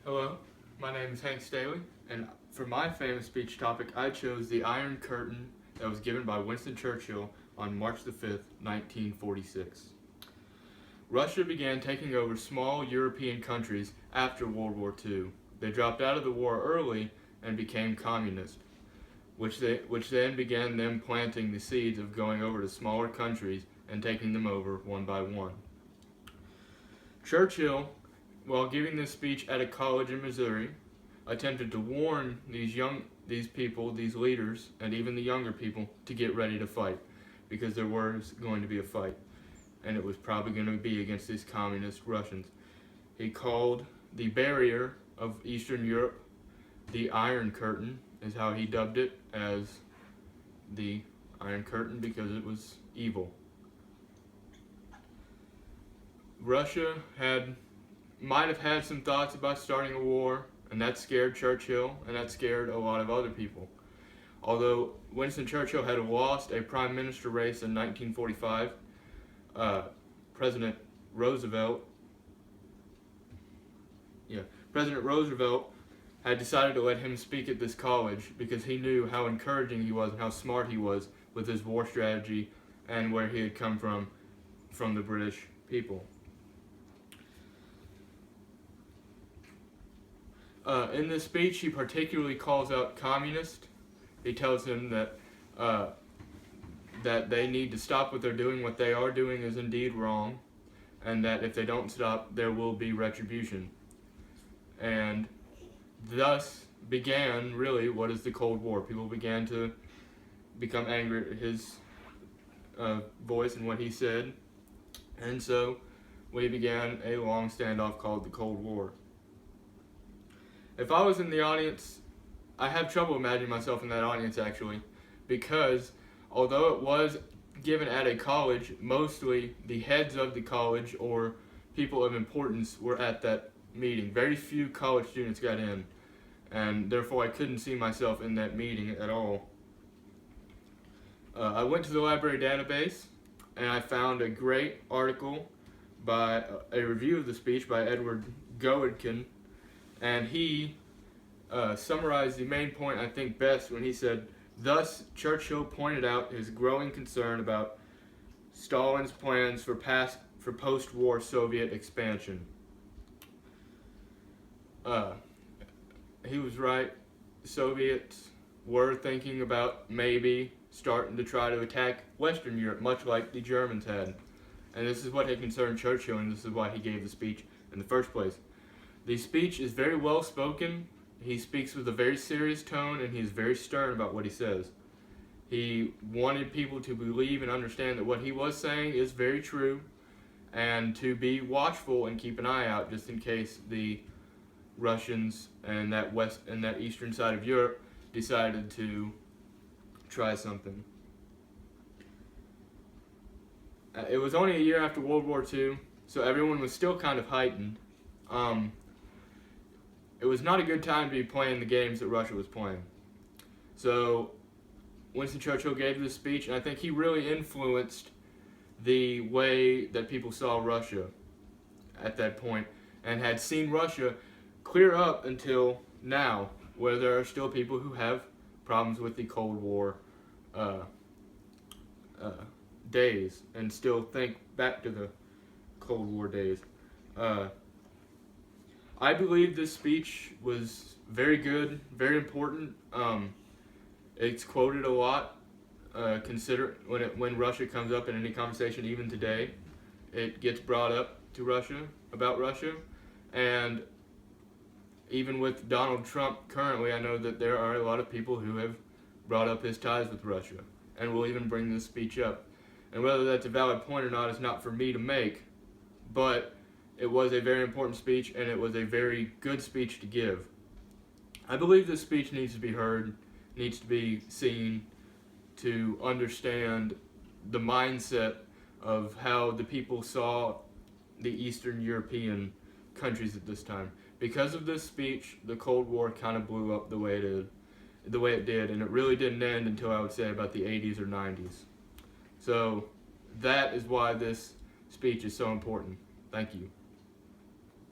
Hello, my name is Staley, and for my famous speech topic, I chose the Iron Curtain that was given by Winston Churchill on March the 5th, 1946. Russia began taking over small European countries after World War II. They dropped out of the war early and became communist, which then began them planting the seeds of going over to smaller countries and taking them over one by one. Churchill, while giving this speech at a college in Missouri, attempted to warn these people, these leaders, and even the younger people to get ready to fight, because there was going to be a fight, and it was probably going to be against these communist Russians. He called the barrier of Eastern Europe the Iron Curtain, is how he dubbed it, as the Iron Curtain, because it was evil. Russia might have had some thoughts about starting a war, and that scared Churchill, and that scared a lot of other people. Although Winston Churchill had lost a prime minister race in 1945, President Roosevelt had decided to let him speak at this college because he knew how encouraging he was and how smart he was with his war strategy and where he had come from the British people. In this speech, he particularly calls out communists. He tells them that they need to stop what they're doing. What they are doing is indeed wrong, and that if they don't stop, there will be retribution. And thus began really what is the Cold War. People began to become angry at his voice and what he said, and so we began a long standoff called the Cold War. If I was in the audience, I have trouble imagining myself in that audience actually, because although it was given at a college, mostly the heads of the college or people of importance were at that meeting. Very few college students got in, and therefore I couldn't see myself in that meeting at all. I went to the library database and I found a great article by a review of the speech by Edward Goedkin, and he summarized the main point I think best when he said, "Thus Churchill pointed out his growing concern about Stalin's plans for post-war Soviet expansion." He was right. The Soviets were thinking about maybe starting to try to attack Western Europe, much like the Germans had. And this is what had concerned Churchill, and this is why he gave the speech in the first place. The speech is very well spoken. He speaks with a very serious tone, and he's very stern about what he says. He wanted people to believe and understand that what he was saying is very true, and to be watchful and keep an eye out just in case the Russians and that eastern side of Europe decided to try something. It was only a year after World War II, so everyone was still kind of heightened. It was not a good time to be playing the games that Russia was playing. So Winston Churchill gave this speech, and I think he really influenced the way that people saw Russia at that point, and had seen Russia clear up until now, where there are still people who have problems with the Cold War days and still think back to the Cold War days. I believe this speech was very good, very important. It's quoted a lot. Consider when Russia comes up in any conversation, even today, it gets brought up to Russia, about Russia. And even with Donald Trump currently, I know that there are a lot of people who have brought up his ties with Russia and will even bring this speech up. And whether that's a valid point or not is not for me to make, but it was a very important speech, and it was a very good speech to give. I believe this speech needs to be heard, needs to be seen, to understand the mindset of how the people saw the Eastern European countries at this time. Because of this speech, the Cold War kind of blew up the way it did, and it really didn't end until I would say about the 80s or 90s. So that is why this speech is so important. Thank you.